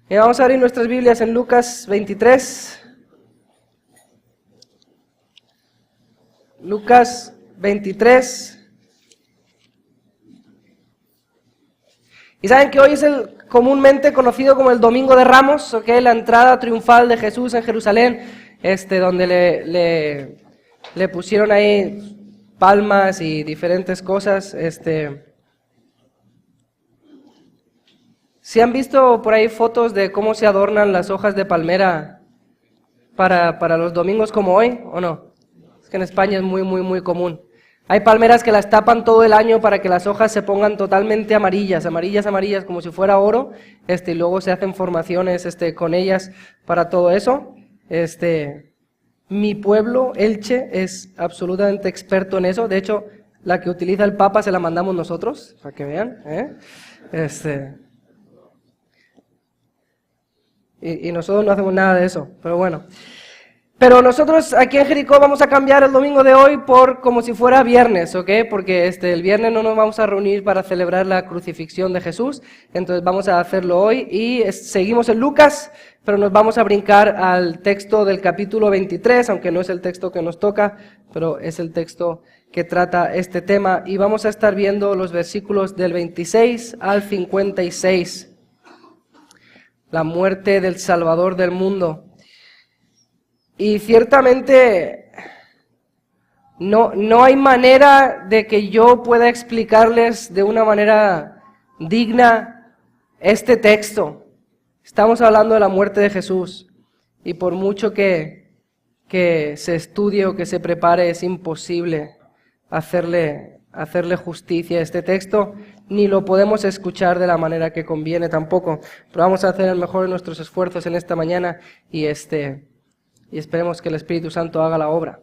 Y vamos a abrir nuestras Biblias en Lucas 23. Lucas 23. Y saben que hoy es el comúnmente conocido como el Domingo de Ramos, ¿ok? La entrada triunfal de Jesús en Jerusalén, donde le pusieron ahí palmas y diferentes cosas, ¿Sí han visto por ahí fotos de cómo se adornan las hojas de palmera para los domingos como hoy, o no? Es que en España es muy común. Hay palmeras que las tapan todo el año para que las hojas se pongan totalmente amarillas, como si fuera oro, y luego se hacen formaciones, con ellas para todo eso. Mi pueblo, Elche, es absolutamente experto en eso. De hecho, la que utiliza el Papa se la mandamos nosotros, para que vean, Y nosotros no hacemos nada de eso, pero bueno. Pero nosotros aquí en Jericó vamos a cambiar el domingo de hoy por como si fuera viernes, ¿ok? Porque el viernes no nos vamos a reunir para celebrar la crucifixión de Jesús, entonces vamos a hacerlo hoy y seguimos en Lucas, pero nos vamos a brincar al texto del capítulo 23, aunque no es el texto que nos toca, pero es el texto que trata este tema, y vamos a estar viendo los versículos del 26 al 56. La muerte del Salvador del mundo. Y ciertamente no hay manera de que yo pueda explicarles de una manera digna este texto. Estamos hablando de la muerte de Jesús, y por mucho que se estudie o que se prepare, es imposible hacerle justicia a este texto, ni lo podemos escuchar de la manera que conviene tampoco. Pero vamos a hacer el mejor de nuestros esfuerzos en esta mañana y esperemos que el Espíritu Santo haga la obra.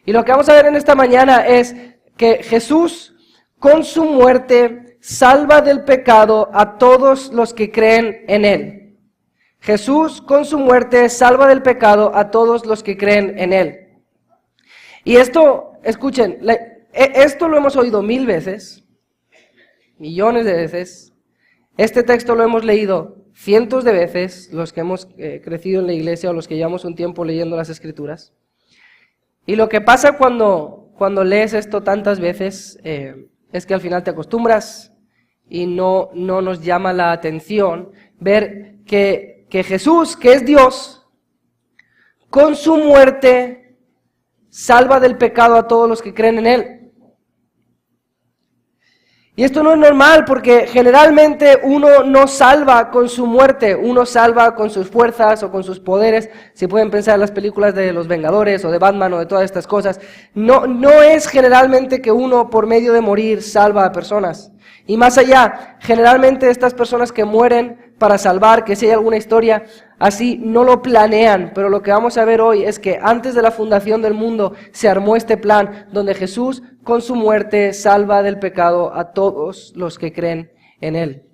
Y lo que vamos a ver en esta mañana es que Jesús, con su muerte, salva del pecado a todos los que creen en Él. Jesús, con su muerte, salva del pecado a todos los que creen en Él. Y esto, escuchen, esto lo hemos oído 1000 veces, millones de veces. Este texto lo hemos leído cientos de veces, los que hemos crecido en la iglesia o los que llevamos un tiempo leyendo las Escrituras. Y lo que pasa cuando lees esto tantas veces es que al final te acostumbras y no nos llama la atención ver que Jesús, que es Dios, con su muerte salva del pecado a todos los que creen en Él. Y esto no es normal, porque generalmente uno no salva con su muerte, uno salva con sus fuerzas o con sus poderes. Si pueden pensar en las películas de los Vengadores o de Batman o de todas estas cosas, no es generalmente que uno por medio de morir salva a personas. Y más allá, generalmente estas personas que mueren para salvar, que si hay alguna historia así, no lo planean, pero lo que vamos a ver hoy es que antes de la fundación del mundo se armó este plan donde Jesús con su muerte salva del pecado a todos los que creen en Él.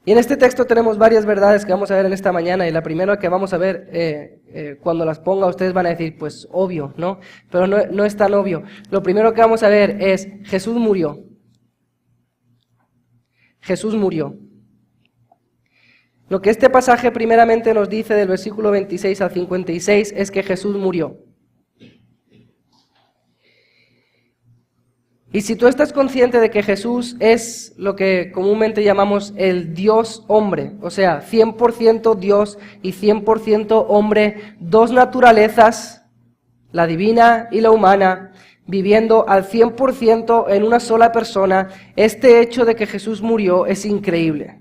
Y en este texto tenemos varias verdades que vamos a ver en esta mañana, y la primera que vamos a ver, cuando las ponga ustedes van a decir, pues obvio, ¿no? Pero no es tan obvio. Lo primero que vamos a ver es, Jesús murió. Jesús murió. Lo que este pasaje primeramente nos dice del versículo 26 al 56 es que Jesús murió. Y si tú estás consciente de que Jesús es lo que comúnmente llamamos el Dios hombre, o sea, 100% Dios y 100% hombre, dos naturalezas, la divina y la humana, viviendo al 100% en una sola persona, este hecho de que Jesús murió es increíble.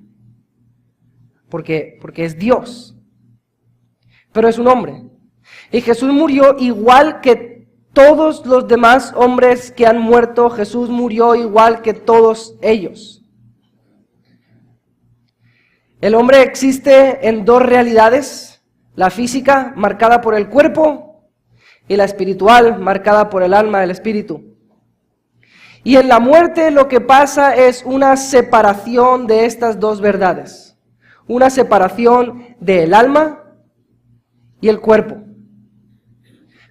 Porque es Dios, pero es un hombre. Y Jesús murió igual que todos los demás hombres que han muerto. Jesús murió igual que todos ellos. El hombre existe en dos realidades, la física, marcada por el cuerpo, y la espiritual, marcada por el alma, el espíritu. Y en la muerte lo que pasa es una separación de estas dos verdades, una separación del alma y el cuerpo.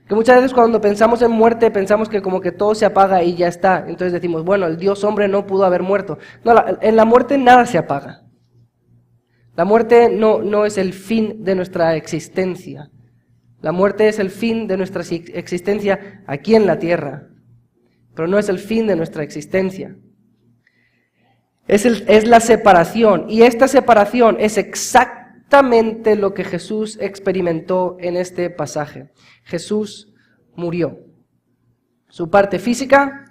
Que muchas veces cuando pensamos en muerte, pensamos que como que todo se apaga y ya está. Entonces decimos, bueno, el Dios hombre no pudo haber muerto. No, en la muerte nada se apaga. La muerte no es el fin de nuestra existencia. La muerte es el fin de nuestra existencia aquí en la tierra, pero no es el fin de nuestra existencia. Es la separación, y esta separación es exactamente lo que Jesús experimentó en este pasaje. Jesús murió. Su parte física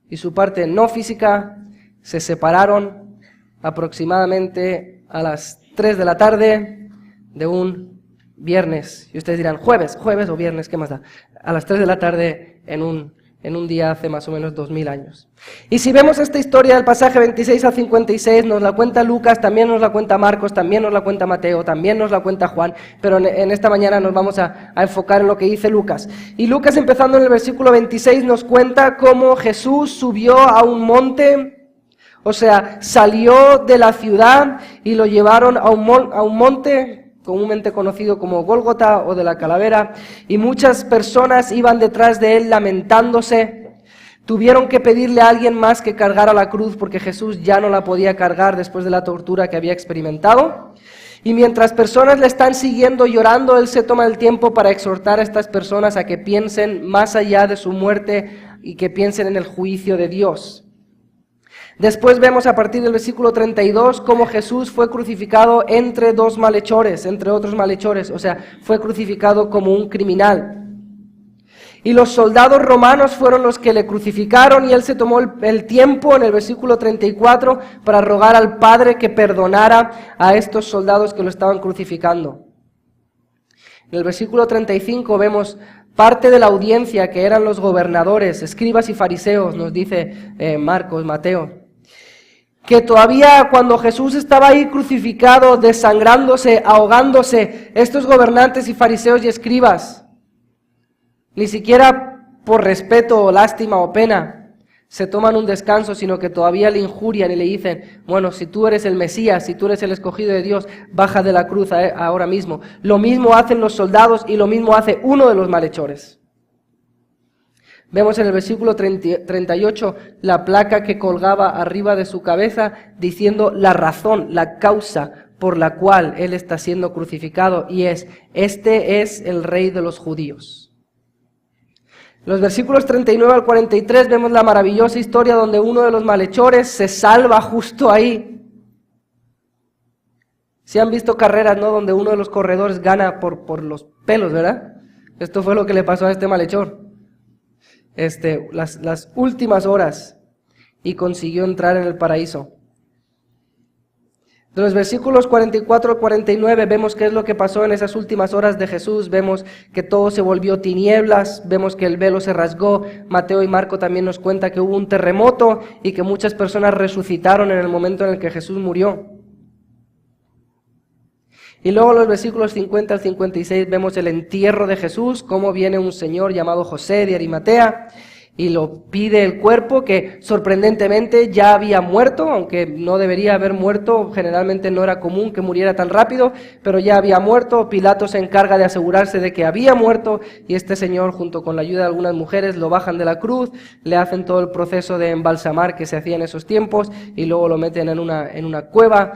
y su parte no física se separaron aproximadamente a las 3 de la tarde de un viernes. Y ustedes dirán, jueves o viernes, ¿qué más da? A las 3 de la tarde en un día hace más o menos 2000 años. Y si vemos esta historia del pasaje 26 al 56, nos la cuenta Lucas, también nos la cuenta Marcos, también nos la cuenta Mateo, también nos la cuenta Juan, pero en esta mañana nos vamos a enfocar en lo que dice Lucas. Y Lucas, empezando en el versículo 26, nos cuenta cómo Jesús subió a un monte. O sea, salió de la ciudad y lo llevaron a un monte comúnmente conocido como Gólgota o de la Calavera, y muchas personas iban detrás de él lamentándose. Tuvieron que pedirle a alguien más que cargara la cruz porque Jesús ya no la podía cargar después de la tortura que había experimentado. Y mientras personas le están siguiendo llorando, él se toma el tiempo para exhortar a estas personas a que piensen más allá de su muerte y que piensen en el juicio de Dios. Después vemos a partir del versículo 32 cómo Jesús fue crucificado entre dos malhechores, entre otros malhechores, o sea, fue crucificado como un criminal. Y los soldados romanos fueron los que le crucificaron y él se tomó el tiempo en el versículo 34 para rogar al Padre que perdonara a estos soldados que lo estaban crucificando. En el versículo 35 vemos parte de la audiencia que eran los gobernadores, escribas y fariseos, nos dice Marcos, Mateo, que todavía cuando Jesús estaba ahí crucificado, desangrándose, ahogándose, estos gobernantes y fariseos y escribas, ni siquiera por respeto o lástima o pena, se toman un descanso, sino que todavía le injurian y le dicen, bueno, si tú eres el Mesías, si tú eres el escogido de Dios, baja de la cruz ahora mismo. Lo mismo hacen los soldados y lo mismo hace uno de los malhechores. Vemos en el versículo 38 la placa que colgaba arriba de su cabeza diciendo la razón, la causa por la cual él está siendo crucificado, y este es el Rey de los judíos. Los versículos 39 al 43 vemos la maravillosa historia donde uno de los malhechores se salva justo ahí. Si han visto carreras, ¿no?, donde uno de los corredores gana por los pelos, ¿verdad? Esto fue lo que le pasó a este malhechor. Las últimas horas, y consiguió entrar en el paraíso. De los versículos 44 al 49 vemos qué es lo que pasó en esas últimas horas de Jesús. Vemos que todo se volvió tinieblas, vemos que el velo se rasgó. Mateo y Marco también nos cuentan que hubo un terremoto y que muchas personas resucitaron en el momento en el que Jesús murió. Y luego en los versículos 50 al 56 vemos el entierro de Jesús, cómo viene un señor llamado José de Arimatea y lo pide el cuerpo, que sorprendentemente ya había muerto, aunque no debería haber muerto, generalmente no era común que muriera tan rápido, pero ya había muerto. Pilato se encarga de asegurarse de que había muerto, y este señor, junto con la ayuda de algunas mujeres, lo bajan de la cruz, le hacen todo el proceso de embalsamar que se hacía en esos tiempos, y luego lo meten en una cueva,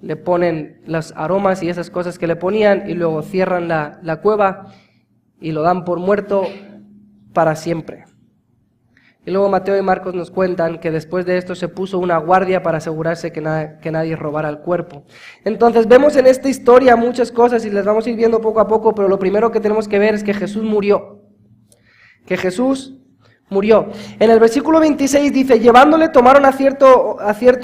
le ponen los aromas y esas cosas que le ponían, y luego cierran la cueva y lo dan por muerto para siempre. Y luego Mateo y Marcos nos cuentan que después de esto se puso una guardia para asegurarse que nadie robara el cuerpo. Entonces vemos en esta historia muchas cosas y las vamos a ir viendo poco a poco, pero lo primero que tenemos que ver es que Jesús murió. Que Jesús murió. En el versículo 26 dice, llevándole tomaron a cierto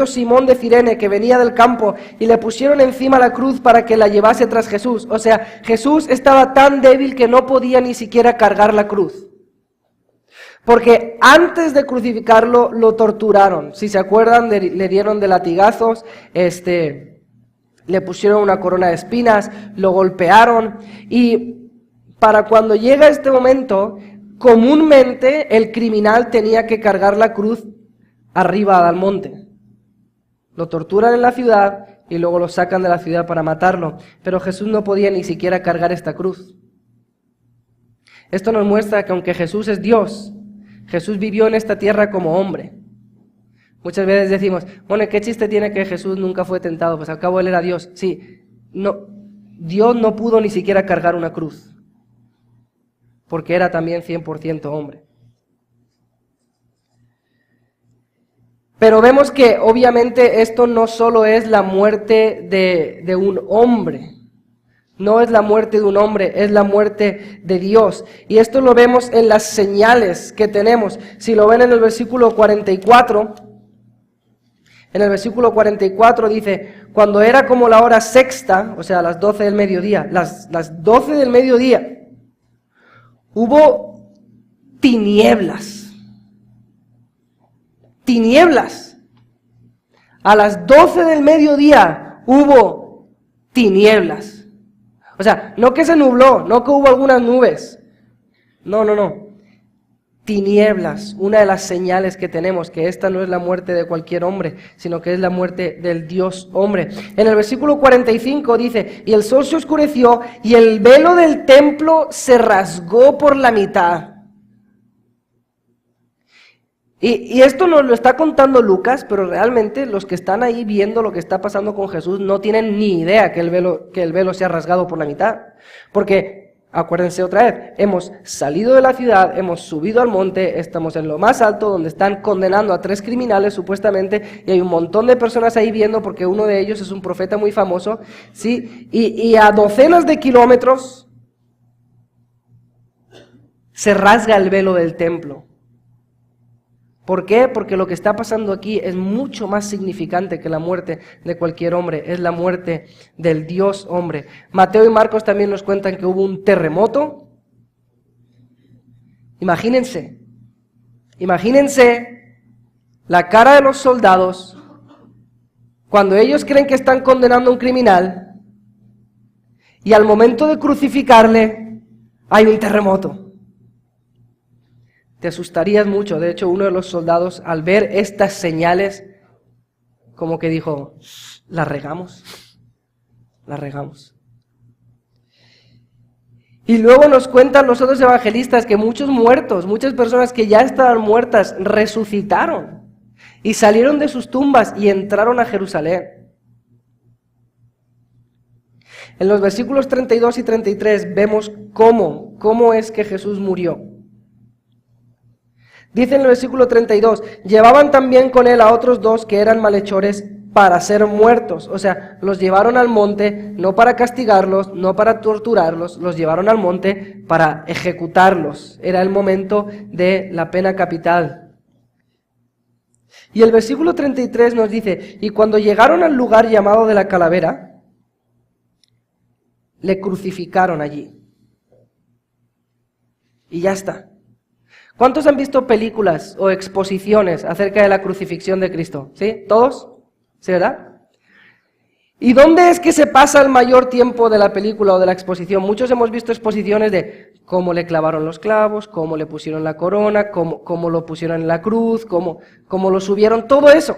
Simón de Cirene que venía del campo y le pusieron encima la cruz para que la llevase tras Jesús. O sea, Jesús estaba tan débil que no podía ni siquiera cargar la cruz. Porque antes de crucificarlo lo torturaron. Si se acuerdan, le dieron de latigazos, le pusieron una corona de espinas, lo golpearon, y para cuando llega este momento, comúnmente el criminal tenía que cargar la cruz arriba al monte. Lo torturan en la ciudad y luego lo sacan de la ciudad para matarlo, pero Jesús no podía ni siquiera cargar esta cruz. Esto nos muestra que aunque Jesús es Dios, Jesús vivió en esta tierra como hombre. Muchas veces decimos, bueno, ¿qué chiste tiene que Jesús nunca fue tentado? Pues al cabo él era Dios. Sí, no, Dios no pudo ni siquiera cargar una cruz, porque era también 100% hombre. Pero vemos que obviamente esto no solo es la muerte de un hombre, no es la muerte de un hombre, es la muerte de Dios. Y esto lo vemos en las señales que tenemos. Si lo ven en el versículo 44, en el versículo 44 dice, cuando era como la hora sexta, o sea, las 12 del mediodía, las 12 del mediodía, hubo tinieblas. Tinieblas. A las 12 del mediodía hubo tinieblas. O sea, no que se nubló, no que hubo algunas nubes. No. Tinieblas, una de las señales que tenemos, que esta no es la muerte de cualquier hombre, sino que es la muerte del Dios hombre. En el versículo 45 dice, y el sol se oscureció y el velo del templo se rasgó por la mitad. Y esto nos lo está contando Lucas, pero realmente los que están ahí viendo lo que está pasando con Jesús no tienen ni idea que el velo se ha rasgado por la mitad. Porque, acuérdense otra vez, hemos salido de la ciudad, hemos subido al monte, estamos en lo más alto donde están condenando a 3 criminales supuestamente, y hay un montón de personas ahí viendo porque uno de ellos es un profeta muy famoso, ¿sí? Y a docenas de kilómetros se rasga el velo del templo. ¿Por qué? Porque lo que está pasando aquí es mucho más significante que la muerte de cualquier hombre, es la muerte del Dios hombre. Mateo y Marcos también nos cuentan que hubo un terremoto. Imagínense la cara de los soldados cuando ellos creen que están condenando a un criminal y al momento de crucificarle hay un terremoto. Te asustarías mucho. De hecho, uno de los soldados, al ver estas señales, como que dijo, la regamos. Y luego nos cuentan los otros evangelistas que muchos muertos, muchas personas que ya estaban muertas, resucitaron y salieron de sus tumbas y entraron a Jerusalén. En los versículos 32 y 33 vemos cómo es que Jesús murió. Dice en el versículo 32, llevaban también con él a otros 2 que eran malhechores para ser muertos. O sea, los llevaron al monte no para castigarlos, no para torturarlos, los llevaron al monte para ejecutarlos. Era el momento de la pena capital. Y el versículo 33 nos dice, y cuando llegaron al lugar llamado de la calavera, le crucificaron allí. Y ya está. ¿Cuántos han visto películas o exposiciones acerca de la crucifixión de Cristo? ¿Sí? ¿Todos? ¿Sí, verdad? ¿Y dónde es que se pasa el mayor tiempo de la película o de la exposición? Muchos hemos visto exposiciones de cómo le clavaron los clavos, cómo le pusieron la corona, cómo lo pusieron en la cruz, cómo lo subieron, todo eso.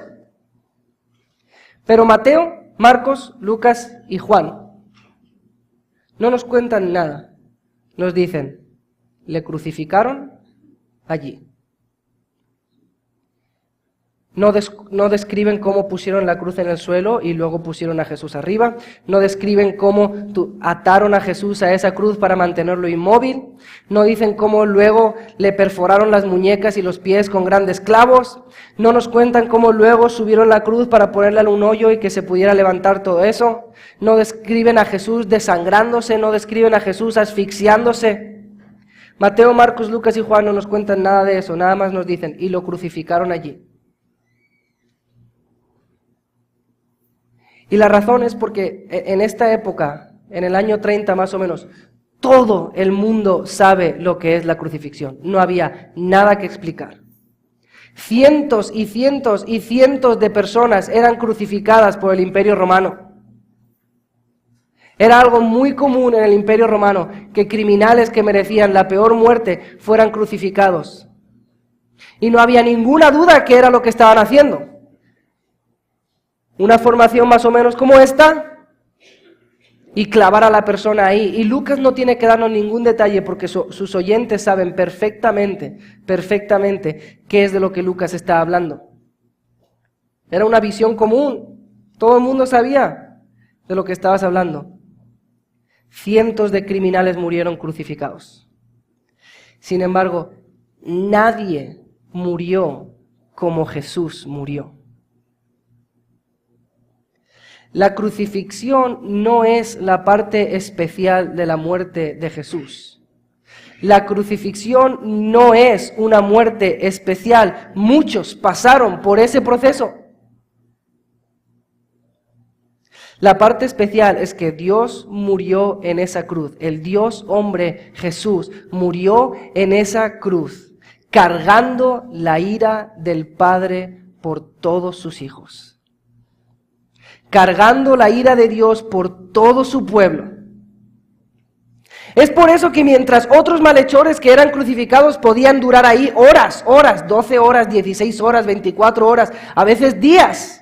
Pero Mateo, Marcos, Lucas y Juan no nos cuentan nada. Nos dicen, le crucificaron allí. No describen cómo pusieron la cruz en el suelo y luego pusieron a Jesús arriba. No describen cómo ataron a Jesús a esa cruz para mantenerlo inmóvil. No dicen cómo luego le perforaron las muñecas y los pies con grandes clavos. No nos cuentan cómo luego subieron la cruz para ponerle en un hoyo y que se pudiera levantar todo eso. No describen a Jesús desangrándose, no describen a Jesús asfixiándose. Mateo, Marcos, Lucas y Juan no nos cuentan nada de eso, nada más nos dicen, y lo crucificaron allí. Y la razón es porque en esta época, en el año 30 más o menos, todo el mundo sabe lo que es la crucifixión. No había nada que explicar. Cientos y cientos y cientos de personas eran crucificadas por el Imperio Romano. Era algo muy común en el Imperio Romano que criminales que merecían la peor muerte fueran crucificados. Y no había ninguna duda que era lo que estaban haciendo. Una formación más o menos como esta, y clavar a la persona ahí. Y Lucas no tiene que darnos ningún detalle porque sus oyentes saben perfectamente qué es de lo que Lucas está hablando. Era una visión común. Todo el mundo sabía de lo que estabas hablando. Cientos de criminales murieron crucificados. Sin embargo, nadie murió como Jesús murió. La crucifixión no es la parte especial de la muerte de Jesús. La crucifixión no es una muerte especial. Muchos pasaron por ese proceso. La parte especial es que Dios murió en esa cruz. El Dios hombre Jesús murió en esa cruz, cargando la ira del Padre por todos sus hijos. Cargando la ira de Dios por todo su pueblo. Es por eso que mientras otros malhechores que eran crucificados podían durar ahí horas, 12 horas, 16 horas, 24 horas, a veces días,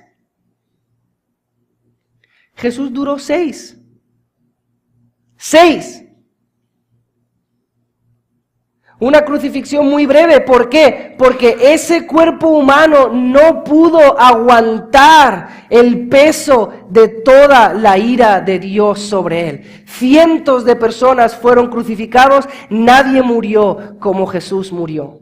Jesús duró 6. 6. Una crucifixión muy breve. ¿Por qué? Porque ese cuerpo humano no pudo aguantar el peso de toda la ira de Dios sobre él. Cientos de personas fueron crucificados, nadie murió como Jesús murió.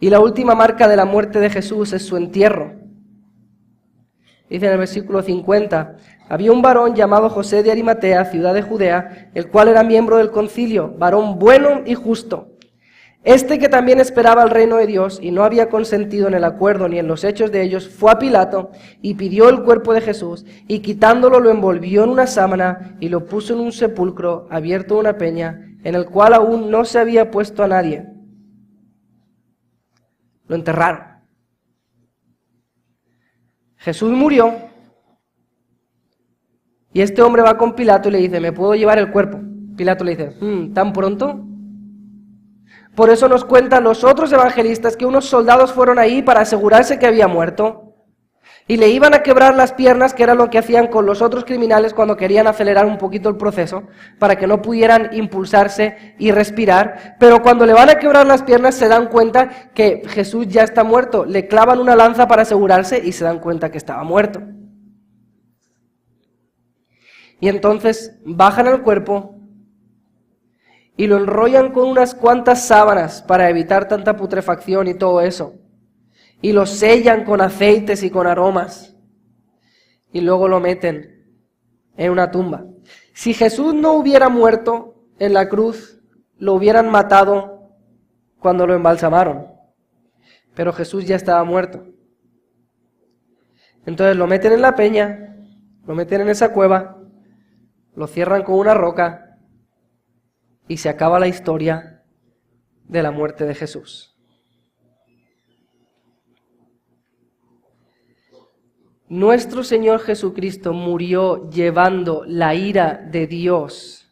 Y la última marca de la muerte de Jesús es su entierro. Dice en el versículo 50, había un varón llamado José de Arimatea, ciudad de Judea, el cual era miembro del concilio, varón bueno y justo. Este que también esperaba el reino de Dios y no había consentido en el acuerdo ni en los hechos de ellos, fue a Pilato y pidió el cuerpo de Jesús y quitándolo lo envolvió en una sábana y lo puso en un sepulcro abierto a una peña, en el cual aún no se había puesto a nadie. Lo enterraron. Jesús murió y este hombre va con Pilato y le dice, ¿me puedo llevar el cuerpo? Pilato le dice, ¿tan pronto? Por eso nos cuentan los otros evangelistas que unos soldados fueron ahí para asegurarse que había muerto y le iban a quebrar las piernas, que era lo que hacían con los otros criminales cuando querían acelerar un poquito el proceso para que no pudieran impulsarse y respirar, pero cuando le van a quebrar las piernas se dan cuenta que Jesús ya está muerto, le clavan una lanza para asegurarse y se dan cuenta que estaba muerto. Y entonces bajan el cuerpo y lo enrollan con unas cuantas sábanas para evitar tanta putrefacción y todo eso. Y lo sellan con aceites y con aromas. Y luego lo meten en una tumba. Si Jesús no hubiera muerto en la cruz, lo hubieran matado cuando lo embalsamaron. Pero Jesús ya estaba muerto. Entonces lo meten en la peña, lo meten en esa cueva, lo cierran con una roca y se acaba la historia de la muerte de Jesús. Nuestro Señor Jesucristo murió llevando la ira de Dios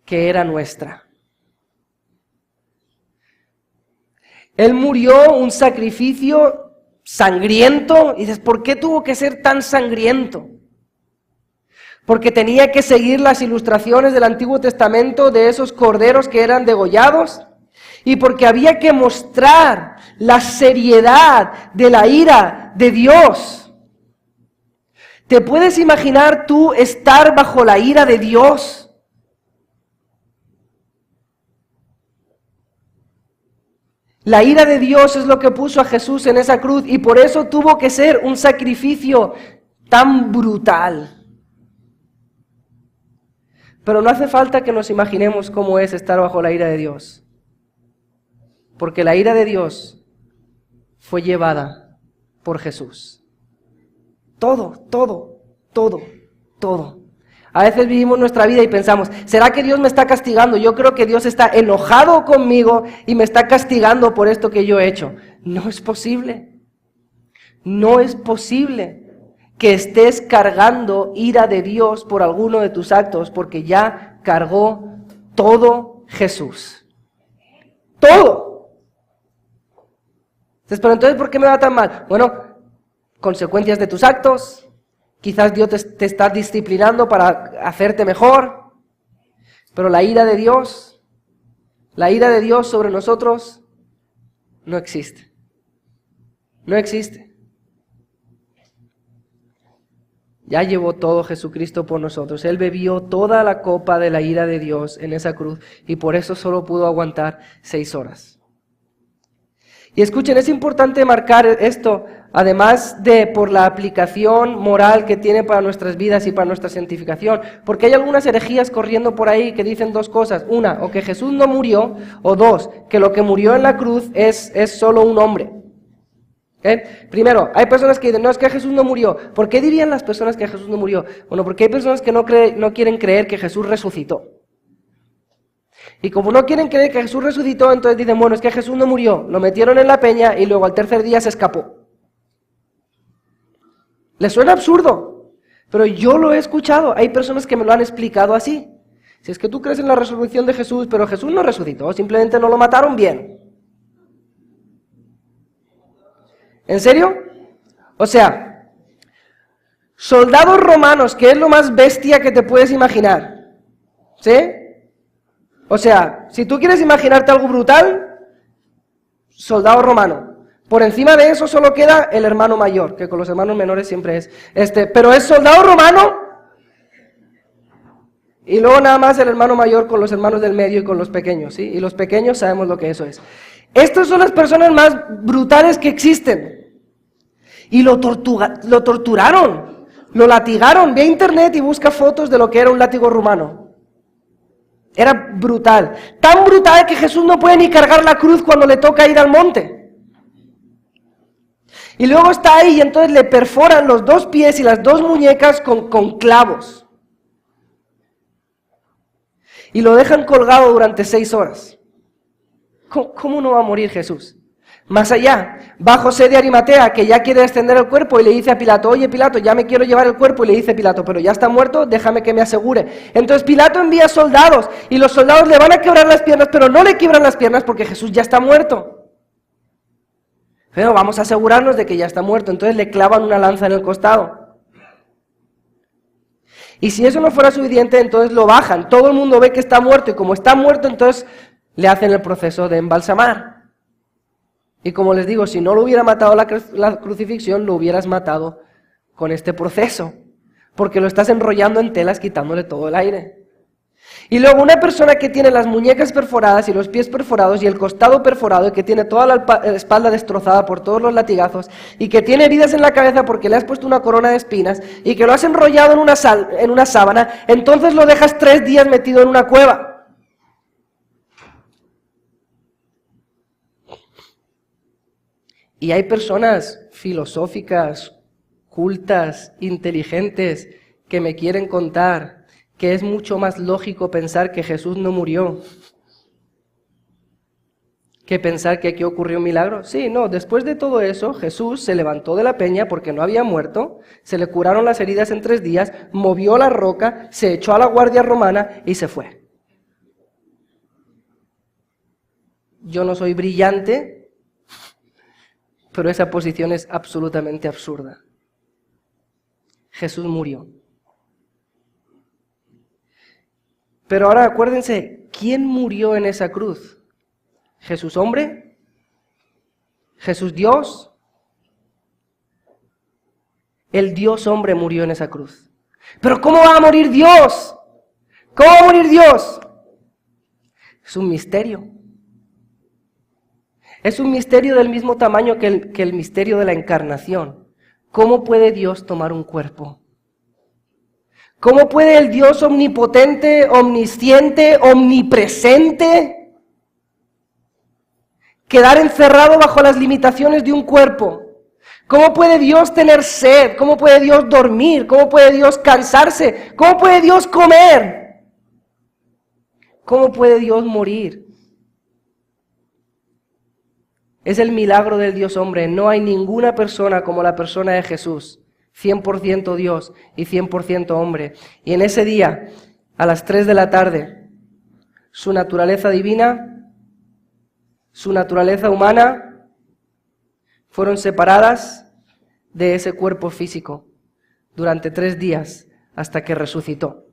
que era nuestra. Él murió un sacrificio sangriento. Y dices, ¿por qué tuvo que ser tan sangriento? Porque tenía que seguir las ilustraciones del Antiguo Testamento de esos corderos que eran degollados. Y porque había que mostrar la seriedad de la ira de Dios. ¿Te puedes imaginar tú estar bajo la ira de Dios? La ira de Dios es lo que puso a Jesús en esa cruz y por eso tuvo que ser un sacrificio tan brutal. Pero no hace falta que nos imaginemos cómo es estar bajo la ira de Dios. Porque la ira de Dios fue llevada por Jesús. Todo. A veces vivimos nuestra vida y pensamos, ¿será que Dios me está castigando? Yo creo que Dios está enojado conmigo y me está castigando por esto que yo he hecho. No es posible. No es posible que estés cargando ira de Dios por alguno de tus actos, porque ya cargó todo Jesús. Todo. Pero entonces, ¿por qué me va tan mal? Bueno, consecuencias de tus actos, quizás Dios te está disciplinando para hacerte mejor, pero la ira de Dios sobre nosotros no existe. No existe. Ya llevó todo Jesucristo por nosotros. Él bebió toda la copa de la ira de Dios en esa cruz y por eso solo pudo aguantar 6 horas. Y escuchen, es importante marcar esto, además de por la aplicación moral que tiene para nuestras vidas y para nuestra santificación, porque hay algunas herejías corriendo por ahí que dicen 2 cosas. Una, o que Jesús no murió, o 2, que lo que murió en la cruz es solo un hombre. ¿Okay? Primero, hay personas que dicen, no, es que Jesús no murió. ¿Por qué dirían las personas que Jesús no murió? Bueno, porque hay personas que no quieren creer que Jesús resucitó. Y como no quieren creer que Jesús resucitó, entonces dicen, bueno, es que Jesús no murió. Lo metieron en la peña y luego al tercer día se escapó. ¿Les suena absurdo? Pero yo lo he escuchado. Hay personas que me lo han explicado así. Si es que tú crees en la resurrección de Jesús, pero Jesús no resucitó, simplemente no lo mataron bien. ¿En serio? O sea, soldados romanos, que es lo más bestia que te puedes imaginar. ¿Sí? O sea, si tú quieres imaginarte algo brutal, soldado romano. Por encima de eso solo queda el hermano mayor, que con los hermanos menores siempre es. Pero es soldado romano, y luego nada más el hermano mayor con los hermanos del medio y con los pequeños, ¿sí? Y los pequeños sabemos lo que eso es. Estas son las personas más brutales que existen. Y lo torturaron, lo latigaron. Ve a internet y busca fotos de lo que era un látigo romano. Era brutal. Tan brutal que Jesús no puede ni cargar la cruz cuando le toca ir al monte. Y luego está ahí y entonces le perforan los 2 pies y las 2 muñecas con clavos. Y lo dejan colgado durante 6 horas. ¿Cómo no va a morir Jesús? Más allá, va José de Arimatea, que ya quiere extender el cuerpo y le dice a Pilato, oye Pilato, ya me quiero llevar el cuerpo, y le dice Pilato, pero ya está muerto, déjame que me asegure. Entonces Pilato envía soldados, y los soldados le van a quebrar las piernas, pero no le quiebran las piernas porque Jesús ya está muerto. Pero vamos a asegurarnos de que ya está muerto, entonces le clavan una lanza en el costado. Y si eso no fuera suficiente, entonces lo bajan, todo el mundo ve que está muerto, y como está muerto, entonces le hacen el proceso de embalsamar. Y como les digo, si no lo hubiera matado la crucifixión, lo hubieras matado con este proceso, porque lo estás enrollando en telas quitándole todo el aire. Y luego una persona que tiene las muñecas perforadas y los pies perforados y el costado perforado y que tiene toda la espalda destrozada por todos los latigazos y que tiene heridas en la cabeza porque le has puesto una corona de espinas y que lo has enrollado en una sábana, entonces lo dejas 3 días metido en una cueva. Y hay personas filosóficas, cultas, inteligentes, que me quieren contar que es mucho más lógico pensar que Jesús no murió que pensar que aquí ocurrió un milagro. Sí, no, después de todo eso, Jesús se levantó de la peña porque no había muerto, se le curaron las heridas en 3 días, movió la roca, se echó a la guardia romana y se fue. Yo no soy brillante, pero esa posición es absolutamente absurda. Jesús murió. Pero ahora acuérdense, ¿quién murió en esa cruz? ¿Jesús hombre? ¿Jesús Dios? El Dios hombre murió en esa cruz. ¿Pero cómo va a morir Dios? ¿Cómo va a morir Dios? Es un misterio. Es un misterio del mismo tamaño que el misterio de la encarnación. ¿Cómo puede Dios tomar un cuerpo? ¿Cómo puede el Dios omnipotente, omnisciente, omnipresente quedar encerrado bajo las limitaciones de un cuerpo? ¿Cómo puede Dios tener sed? ¿Cómo puede Dios dormir? ¿Cómo puede Dios cansarse? ¿Cómo puede Dios comer? ¿Cómo puede Dios morir? Es el milagro del Dios hombre. No hay ninguna persona como la persona de Jesús. 100% Dios y 100% hombre. Y en ese día, a las 3 de la tarde, su naturaleza divina, su naturaleza humana, fueron separadas de ese cuerpo físico durante 3 días hasta que resucitó.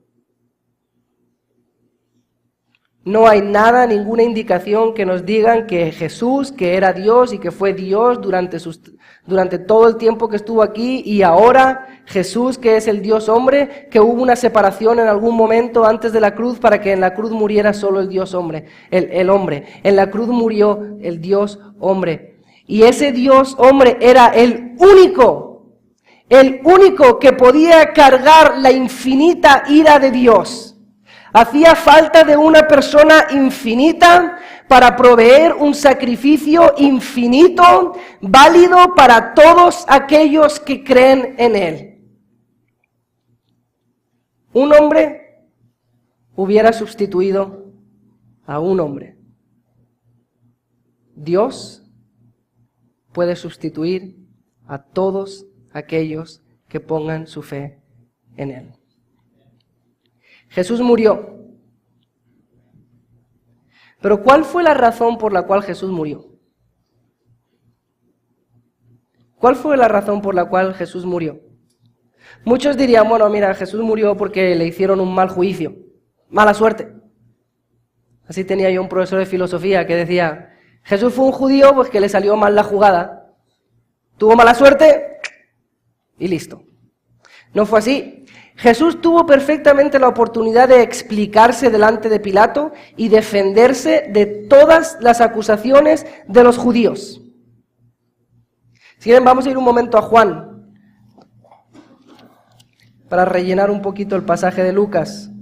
No hay nada, ninguna indicación que nos digan que Jesús, que era Dios y que fue Dios durante todo el tiempo que estuvo aquí, y ahora Jesús, que es el Dios hombre, que hubo una separación en algún momento antes de la cruz para que en la cruz muriera solo el Dios hombre, el hombre. En la cruz murió el Dios hombre. Y ese Dios hombre era el único que podía cargar la infinita ira de Dios. Hacía falta de una persona infinita para proveer un sacrificio infinito, válido para todos aquellos que creen en Él. Un hombre hubiera sustituido a un hombre. Dios puede sustituir a todos aquellos que pongan su fe en Él. Jesús murió. Pero ¿cuál fue la razón por la cual Jesús murió? ¿Cuál fue la razón por la cual Jesús murió? Muchos dirían, bueno, mira, Jesús murió porque le hicieron un mal juicio, mala suerte. Así tenía yo un profesor de filosofía que decía, Jesús fue un judío pues que le salió mal la jugada, tuvo mala suerte y listo. No fue así. Jesús tuvo perfectamente la oportunidad de explicarse delante de Pilato y defenderse de todas las acusaciones de los judíos. Si quieren, vamos a ir un momento a Juan para rellenar un poquito el pasaje de Lucas.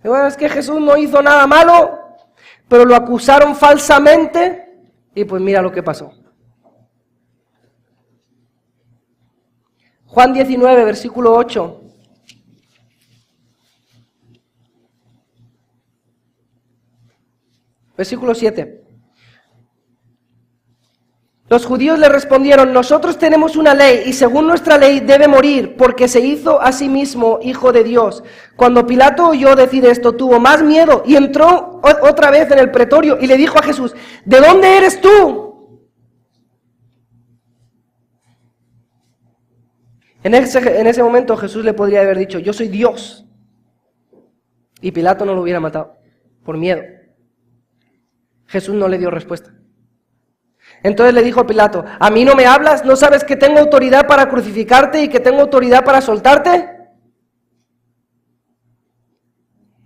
Y bueno, es que Jesús no hizo nada malo, pero lo acusaron falsamente y pues mira lo que pasó. Juan 19, versículo 8. Versículo 7. Los judíos le respondieron, nosotros tenemos una ley y según nuestra ley debe morir porque se hizo a sí mismo hijo de Dios. Cuando Pilato oyó decir esto, tuvo más miedo y entró otra vez en el pretorio y le dijo a Jesús, ¿de dónde eres tú? En ese momento Jesús le podría haber dicho, yo soy Dios. Y Pilato no lo hubiera matado, por miedo. Jesús no le dio respuesta. Entonces le dijo a Pilato, ¿a mí no me hablas? ¿No sabes que tengo autoridad para crucificarte y que tengo autoridad para soltarte?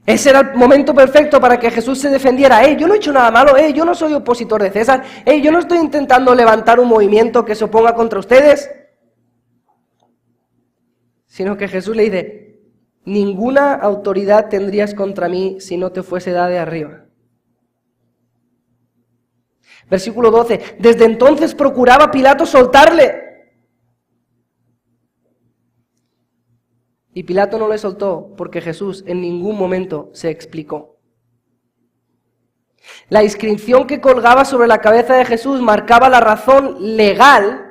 Ese era el momento perfecto para que Jesús se defendiera. Yo no he hecho nada malo, yo no soy opositor de César, yo no estoy intentando levantar un movimiento que se oponga contra ustedes. Sino que Jesús le dice, ninguna autoridad tendrías contra mí si no te fuese dada de arriba. Versículo 12, desde entonces procuraba Pilato soltarle. Y Pilato no le soltó porque Jesús en ningún momento se explicó. La inscripción que colgaba sobre la cabeza de Jesús marcaba la razón legal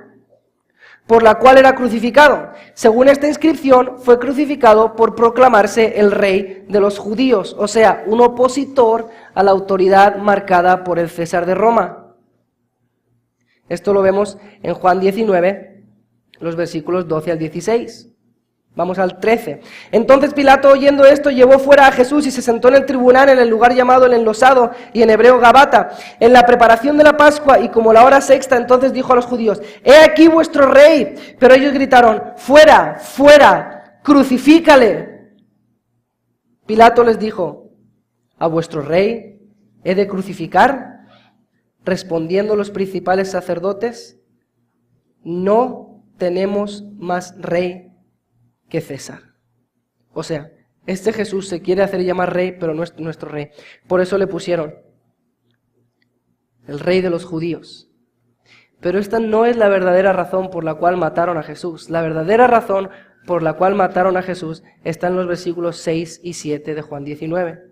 por la cual era crucificado. Según esta inscripción, fue crucificado por proclamarse el rey de los judíos, o sea, un opositor a la autoridad marcada por el César de Roma. Esto lo vemos en Juan 19, los versículos 12 al 16. Vamos al 13. Entonces Pilato, oyendo esto, llevó fuera a Jesús y se sentó en el tribunal en el lugar llamado el Enlosado y en hebreo Gabata, en la preparación de la Pascua y como la hora sexta, entonces dijo a los judíos, he aquí vuestro rey. Pero ellos gritaron, fuera, fuera, crucifícale. Pilato les dijo, ¿a vuestro rey he de crucificar? Respondiendo los principales sacerdotes, no tenemos más rey que César. O sea, este Jesús se quiere hacer llamar rey, pero no es nuestro rey. Por eso le pusieron el rey de los judíos. Pero esta no es la verdadera razón por la cual mataron a Jesús. La verdadera razón por la cual mataron a Jesús está en los versículos 6 y 7 de Juan 19.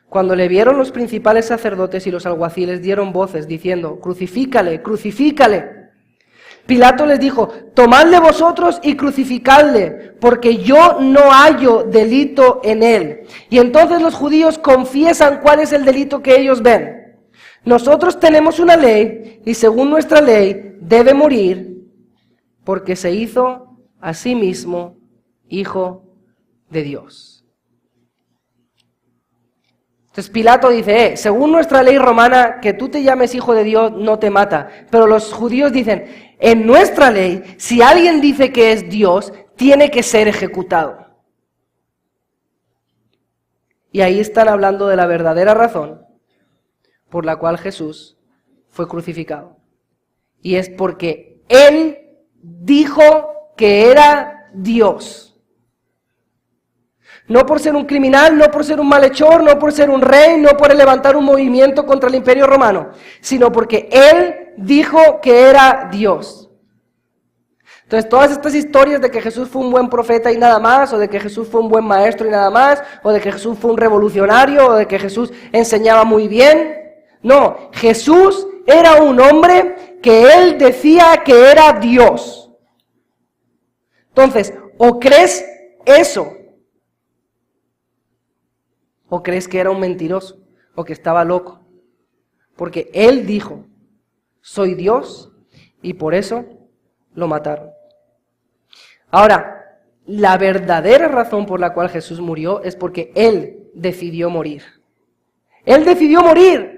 Cuando le vieron los principales sacerdotes y los alguaciles dieron voces diciendo, crucifícale, crucifícale. Pilato les dijo, tomadle vosotros y crucificadle, porque yo no hallo delito en él. Y entonces los judíos confiesan cuál es el delito que ellos ven. Nosotros tenemos una ley, y según nuestra ley debe morir, porque se hizo a sí mismo hijo de Dios. Entonces Pilato dice, según nuestra ley romana, que tú te llames hijo de Dios no te mata. Pero los judíos dicen, en nuestra ley, si alguien dice que es Dios, tiene que ser ejecutado. Y ahí están hablando de la verdadera razón por la cual Jesús fue crucificado. Y es porque Él dijo que era Dios. No por ser un criminal, no por ser un malhechor, no por ser un rey, no por levantar un movimiento contra el Imperio Romano, sino porque Él dijo que era Dios. Entonces, todas estas historias de que Jesús fue un buen profeta y nada más, o de que Jesús fue un buen maestro y nada más, o de que Jesús fue un revolucionario, o de que Jesús enseñaba muy bien. No, Jesús era un hombre que Él decía que era Dios. Entonces, o crees eso, o crees que era un mentiroso, o que estaba loco. Porque Él dijo, soy Dios, y por eso lo mataron. Ahora, la verdadera razón por la cual Jesús murió es porque Él decidió morir. Él decidió morir.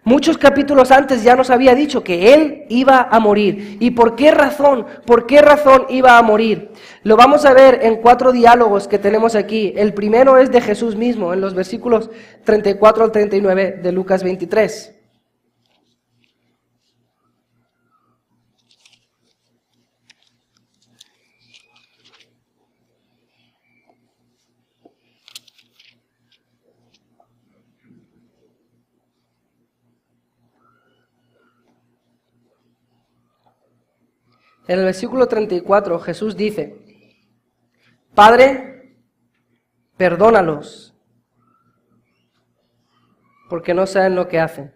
Muchos capítulos antes ya nos había dicho que Él iba a morir. ¿Y por qué razón? ¿Por qué razón iba a morir? Lo vamos a ver en 4 diálogos que tenemos aquí. El primero es de Jesús mismo, en los versículos 34 al 39 de Lucas 23. En el versículo 34 Jesús dice, Padre, perdónalos, porque no saben lo que hacen.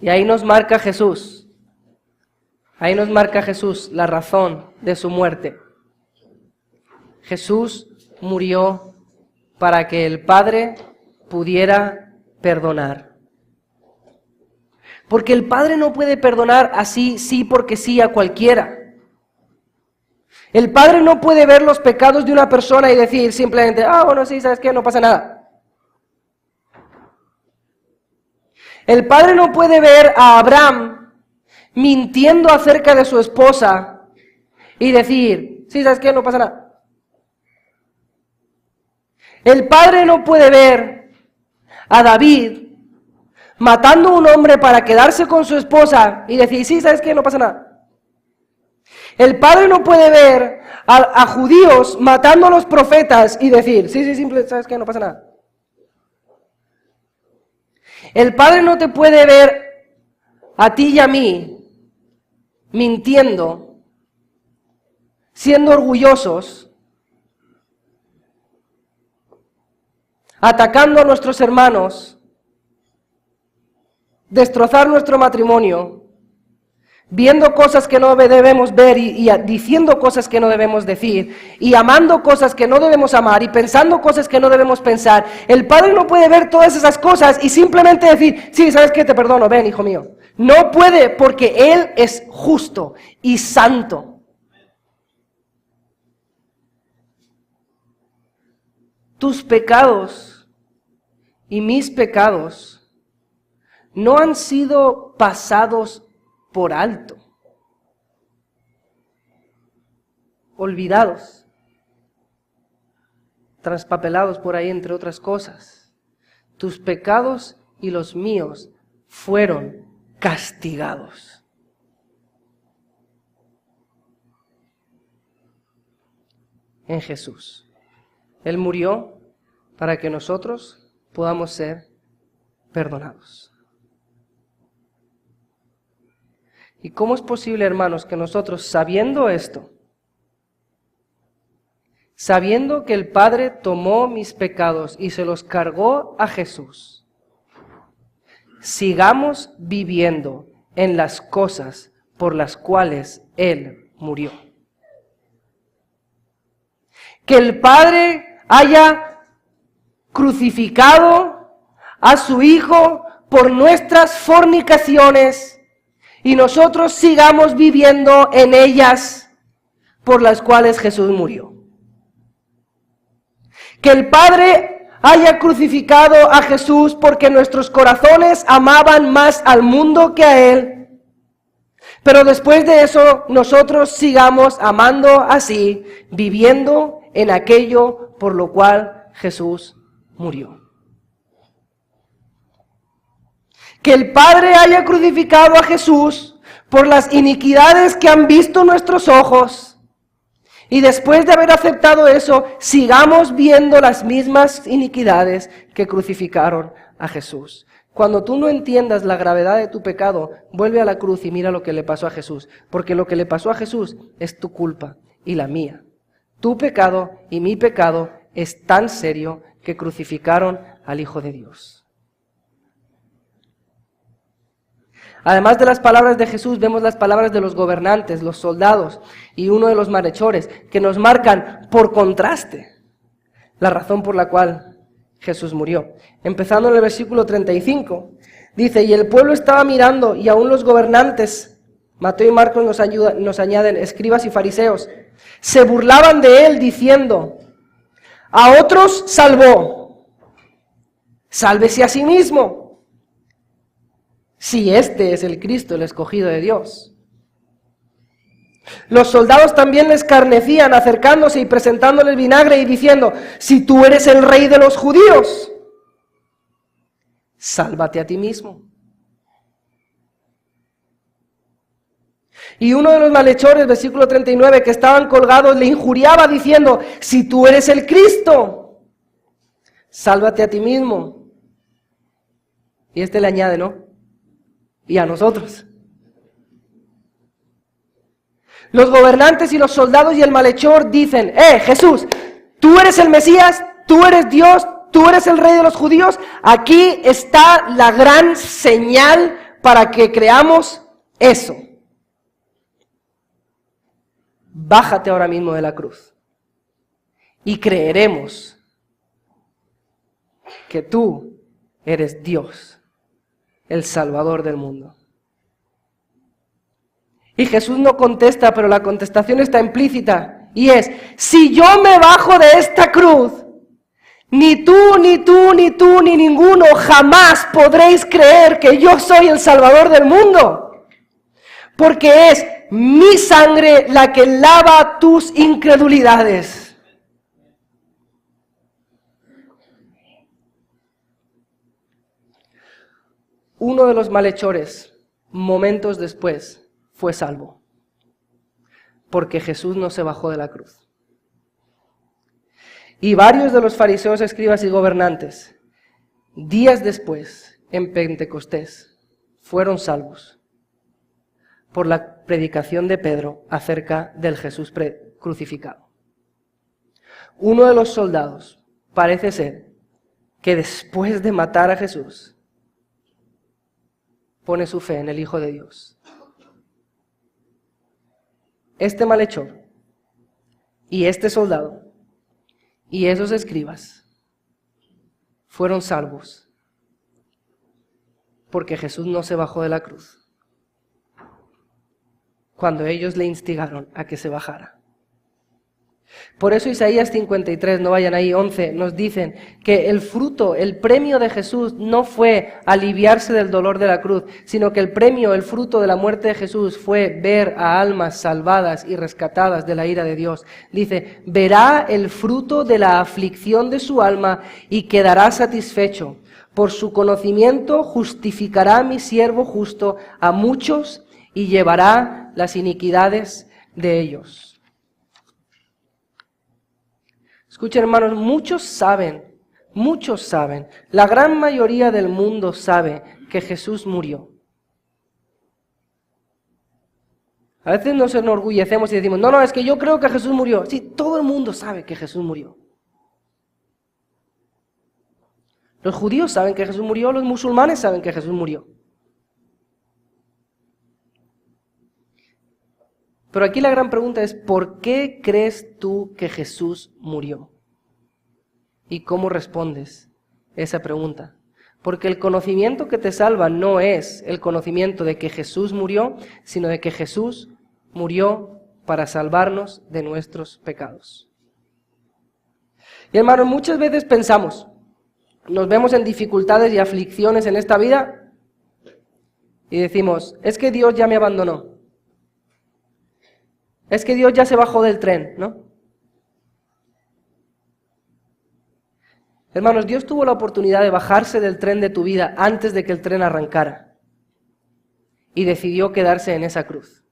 Y ahí nos marca Jesús la razón de su muerte. Jesús murió para que el Padre pudiera perdonar. Porque el Padre no puede perdonar así, sí porque sí a cualquiera. El Padre no puede ver los pecados de una persona y decir simplemente, bueno, sí, ¿sabes qué? No pasa nada. El Padre no puede ver a Abraham mintiendo acerca de su esposa y decir, sí, ¿sabes qué? No pasa nada. El Padre no puede ver a David matando a un hombre para quedarse con su esposa y decir, sí, ¿sabes qué? No pasa nada. El Padre no puede ver a judíos matando a los profetas y decir, sí, simple, ¿sabes qué? No pasa nada. El Padre no te puede ver a ti y a mí mintiendo, siendo orgullosos, atacando a nuestros hermanos, destrozar nuestro matrimonio, viendo cosas que no debemos ver y diciendo cosas que no debemos decir, y amando cosas que no debemos amar, y pensando cosas que no debemos pensar. El Padre no puede ver todas esas cosas y simplemente decir, sí, ¿sabes qué? Te perdono, ven, hijo mío. No puede, porque Él es justo y santo. Tus pecados y mis pecados no han sido pasados por alto, olvidados, traspapelados por ahí entre otras cosas. Tus pecados y los míos fueron castigados. En Jesús. Él murió para que nosotros podamos ser perdonados. ¿Y cómo es posible, hermanos, que nosotros, sabiendo esto, sabiendo que el Padre tomó mis pecados y se los cargó a Jesús, sigamos viviendo en las cosas por las cuales Él murió. Que el Padre haya crucificado a su Hijo por nuestras fornicaciones y nosotros sigamos viviendo en ellas por las cuales Jesús murió. Que el Padre haya crucificado a Jesús porque nuestros corazones amaban más al mundo que a Él, pero después de eso nosotros sigamos amando así, viviendo en aquello por lo cual Jesús murió. Que el Padre haya crucificado a Jesús por las iniquidades que han visto nuestros ojos, y después de haber aceptado eso, sigamos viendo las mismas iniquidades que crucificaron a Jesús. Cuando tú no entiendas la gravedad de tu pecado, vuelve a la cruz y mira lo que le pasó a Jesús, porque lo que le pasó a Jesús es tu culpa y la mía. Tu pecado y mi pecado es tan serio que crucificaron al Hijo de Dios. Además de las palabras de Jesús, vemos las palabras de los gobernantes, los soldados y uno de los malhechores, que nos marcan por contraste la razón por la cual Jesús murió. Empezando en el versículo 35, dice, y el pueblo estaba mirando, y aún los gobernantes, Mateo y Marcos nos añaden, escribas y fariseos, se burlaban de él diciendo, a otros salvó, sálvese a sí mismo, si este es el Cristo, el escogido de Dios. Los soldados también le escarnecían, acercándose y presentándoles vinagre y diciendo, si tú eres el rey de los judíos, sálvate a ti mismo. Y uno de los malhechores, versículo 39, que estaban colgados, le injuriaba diciendo, si tú eres el Cristo, sálvate a ti mismo. Y este le añade, ¿no? Y a nosotros. Los gobernantes y los soldados y el malhechor dicen, Jesús, tú eres el Mesías, tú eres Dios, tú eres el rey de los judíos. Aquí está la gran señal para que creamos eso. Bájate ahora mismo de la cruz y creeremos que tú eres Dios, el Salvador del mundo. Y Jesús no contesta, pero la contestación está implícita, y es, si yo me bajo de esta cruz, ni tú, ni tú, ni tú, ni ninguno jamás podréis creer que yo soy el Salvador del mundo, porque es mi sangre la que lava tus incredulidades. Uno de los malhechores, momentos después, fue salvo, porque Jesús no se bajó de la cruz. Y varios de los fariseos, escribas y gobernantes, días después, en Pentecostés, fueron salvos por la predicación de Pedro acerca del Jesús crucificado. Uno de los soldados parece ser que después de matar a Jesús, pone su fe en el Hijo de Dios. Este malhechor y este soldado y esos escribas fueron salvos porque Jesús no se bajó de la cruz cuando ellos le instigaron a que se bajara. Por eso Isaías 53, no vayan ahí, 11, nos dicen que el fruto, el premio de Jesús no fue aliviarse del dolor de la cruz, sino que el premio, el fruto de la muerte de Jesús fue ver a almas salvadas y rescatadas de la ira de Dios. Dice, verá el fruto de la aflicción de su alma y quedará satisfecho. Por su conocimiento justificará a mi siervo justo a muchos y llevará las iniquidades de ellos. Escuchen, hermanos, muchos saben, la gran mayoría del mundo sabe que Jesús murió. A veces nos enorgullecemos y decimos, no, es que yo creo que Jesús murió. Sí, todo el mundo sabe que Jesús murió. Los judíos saben que Jesús murió, los musulmanes saben que Jesús murió. Pero aquí la gran pregunta es, ¿por qué crees tú que Jesús murió? ¿Y cómo respondes esa pregunta? Porque el conocimiento que te salva no es el conocimiento de que Jesús murió, sino de que Jesús murió para salvarnos de nuestros pecados. Y hermanos, muchas veces pensamos, nos vemos en dificultades y aflicciones en esta vida y decimos, es que Dios ya me abandonó. Es que Dios ya se bajó del tren, ¿no? Hermanos, Dios tuvo la oportunidad de bajarse del tren de tu vida antes de que el tren arrancara. Y decidió quedarse en esa cruz.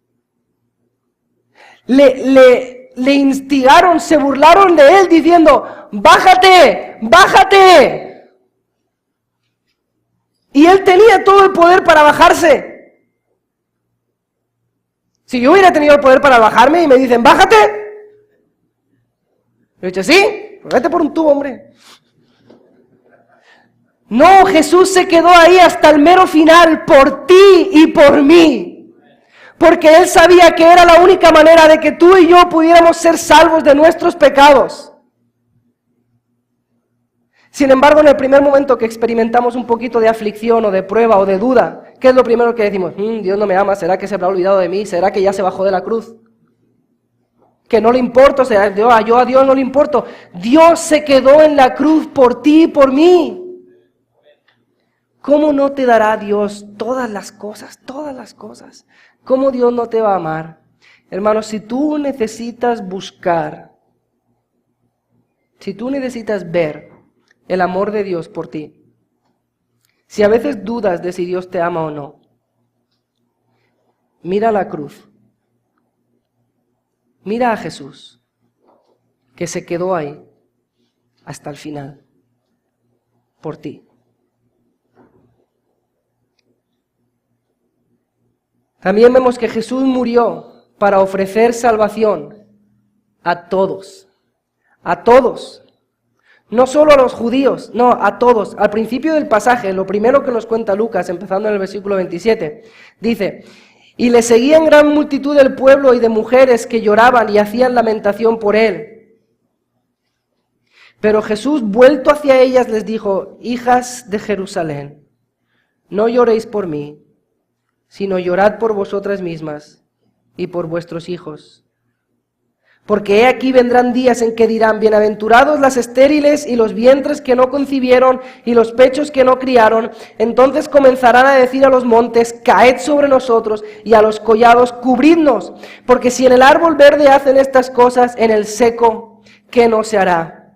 Le instigaron, se burlaron de él diciendo, ¡bájate! ¡Bájate! Y él tenía todo el poder para bajarse. Si yo hubiera tenido el poder para bajarme y me dicen, ¡bájate! Le he dicho, sí, pues vete por un tubo, hombre. No, Jesús se quedó ahí hasta el mero final, por ti y por mí. Porque Él sabía que era la única manera de que tú y yo pudiéramos ser salvos de nuestros pecados. Sin embargo, en el primer momento que experimentamos un poquito de aflicción o de prueba o de duda, ¿qué es lo primero que decimos? Dios no me ama, ¿será que se habrá olvidado de mí? ¿Será que ya se bajó de la cruz? Que no le importo, ¿será yo a Dios no le importo? Dios se quedó en la cruz por ti y por mí. ¿Cómo no te dará Dios todas las cosas, todas las cosas? ¿Cómo Dios no te va a amar? Hermanos, si tú necesitas buscar, si tú necesitas ver el amor de Dios por ti, si a veces dudas de si Dios te ama o no, mira la cruz, mira a Jesús, que se quedó ahí hasta el final, por ti. También vemos que Jesús murió para ofrecer salvación a todos. A todos. No solo a los judíos, no, a todos. Al principio del pasaje, lo primero que nos cuenta Lucas, empezando en el versículo 27, dice, y le seguían gran multitud del pueblo y de mujeres que lloraban y hacían lamentación por él. Pero Jesús, vuelto hacia ellas, les dijo, hijas de Jerusalén, no lloréis por mí, sino llorad por vosotras mismas y por vuestros hijos. Porque he aquí vendrán días en que dirán, bienaventurados las estériles y los vientres que no concibieron y los pechos que no criaron. Entonces comenzarán a decir a los montes, caed sobre nosotros, y a los collados, cubridnos. Porque si en el árbol verde hacen estas cosas, en el seco, ¿qué no se hará?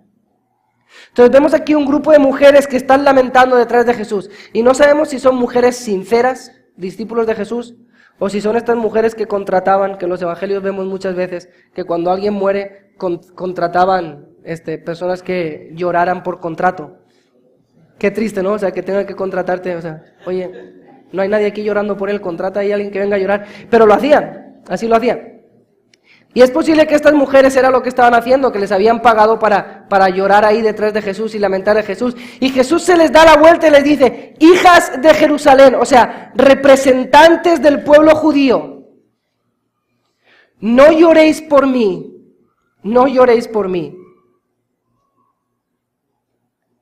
Entonces vemos aquí un grupo de mujeres que están lamentando detrás de Jesús. Y no sabemos si son mujeres sinceras, discípulos de Jesús, o si son estas mujeres que contrataban, que en los evangelios vemos muchas veces, que cuando alguien muere, contrataban personas que lloraran por contrato. Qué triste, ¿no? O sea, que tengan que contratarte, o sea, oye, no hay nadie aquí llorando por él, contrata ahí a alguien que venga a llorar. Pero lo hacían, así lo hacían. Y es posible que estas mujeres era lo que estaban haciendo, que les habían pagado para llorar ahí detrás de Jesús y lamentar a Jesús. Y Jesús se les da la vuelta y les dice, hijas de Jerusalén, o sea, representantes del pueblo judío, no lloréis por mí, no lloréis por mí.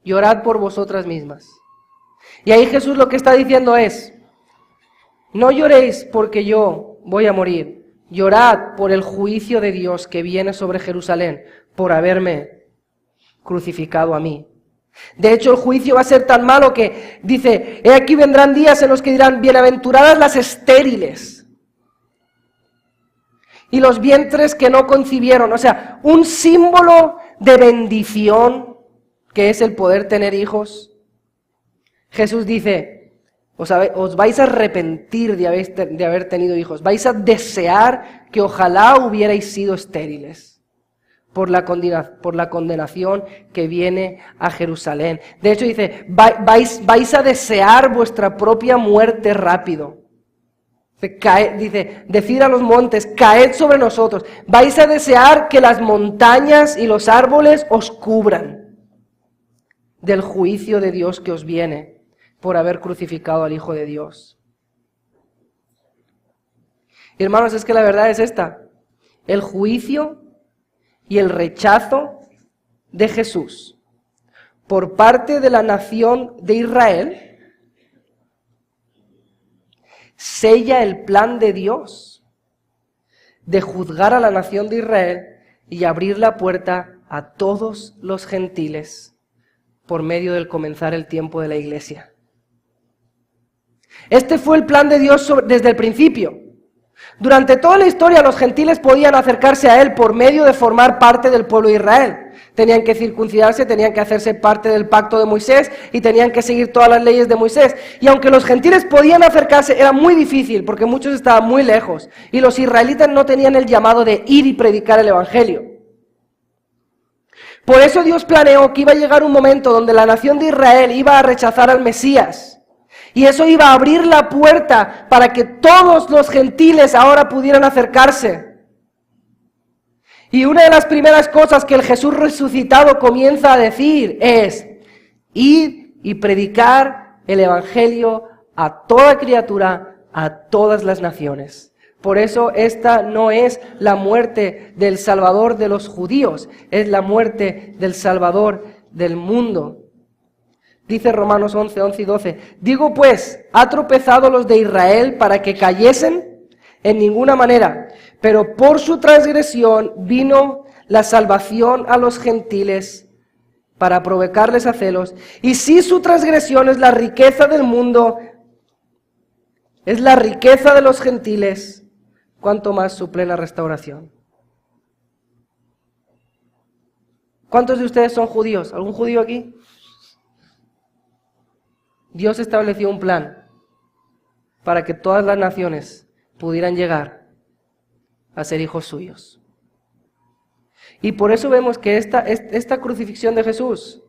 Llorad por vosotras mismas. Y ahí Jesús lo que está diciendo es, no lloréis porque yo voy a morir. Llorad por el juicio de Dios que viene sobre Jerusalén por haberme crucificado a mí. De hecho, el juicio va a ser tan malo que dice, he aquí vendrán días en los que dirán, bienaventuradas las estériles y los vientres que no concibieron. O sea, un símbolo de bendición que es el poder tener hijos. Jesús dice, os vais a arrepentir de haber tenido hijos, vais a desear que ojalá hubierais sido estériles por la condenación que viene a Jerusalén. De hecho dice, vais a desear vuestra propia muerte rápido. Dice, decid a los montes, caed sobre nosotros. Vais a desear que las montañas y los árboles os cubran del juicio de Dios que os viene por haber crucificado al Hijo de Dios. Y hermanos, es que la verdad es esta. el juicio y el rechazo de Jesús por parte de la nación de Israel sella el plan de Dios de juzgar a la nación de Israel y abrir la puerta a todos los gentiles por medio del comenzar el tiempo de la iglesia. Este fue el plan de Dios desde el principio. Durante toda la historia los gentiles podían acercarse a Él por medio de formar parte del pueblo de Israel. Tenían que circuncidarse, tenían que hacerse parte del pacto de Moisés y tenían que seguir todas las leyes de Moisés. Y aunque los gentiles podían acercarse, era muy difícil porque muchos estaban muy lejos. Y los israelitas no tenían el llamado de ir y predicar el evangelio. Por eso Dios planeó que iba a llegar un momento donde la nación de Israel iba a rechazar al Mesías. Y eso iba a abrir la puerta para que todos los gentiles ahora pudieran acercarse. Y una de las primeras cosas que el Jesús resucitado comienza a decir es: id y predicar el evangelio a toda criatura, a todas las naciones. Por eso esta no es la muerte del Salvador de los judíos, es la muerte del Salvador del mundo. Dice Romanos 11, 11 y 12, digo pues, ¿ha tropezado los de Israel para que cayesen? En ninguna manera, pero por su transgresión vino la salvación a los gentiles para provocarles a celos. Y si su transgresión es la riqueza del mundo, es la riqueza de los gentiles, cuánto más su plena restauración. ¿Cuántos de ustedes son judíos? ¿Algún judío aquí? Dios estableció un plan para que todas las naciones pudieran llegar a ser hijos suyos. Y por eso vemos que esta crucifixión de Jesús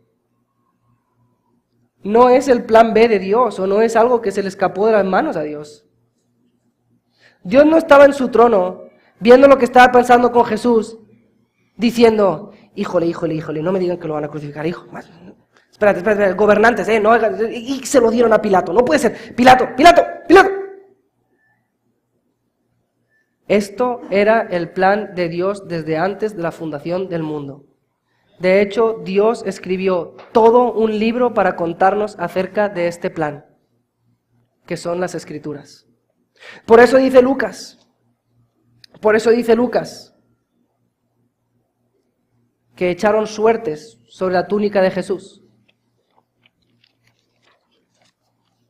no es el plan B de Dios, o no es algo que se le escapó de las manos a Dios. Dios no estaba en su trono, viendo lo que estaba pensando con Jesús, diciendo, híjole, no me digan que lo van a crucificar, hijo. Espérate, gobernantes, no, y se lo dieron a Pilato, no puede ser, Pilato. Esto era el plan de Dios desde antes de la fundación del mundo. De hecho, Dios escribió todo un libro para contarnos acerca de este plan, que son las Escrituras. Por eso dice Lucas, que echaron suertes sobre la túnica de Jesús.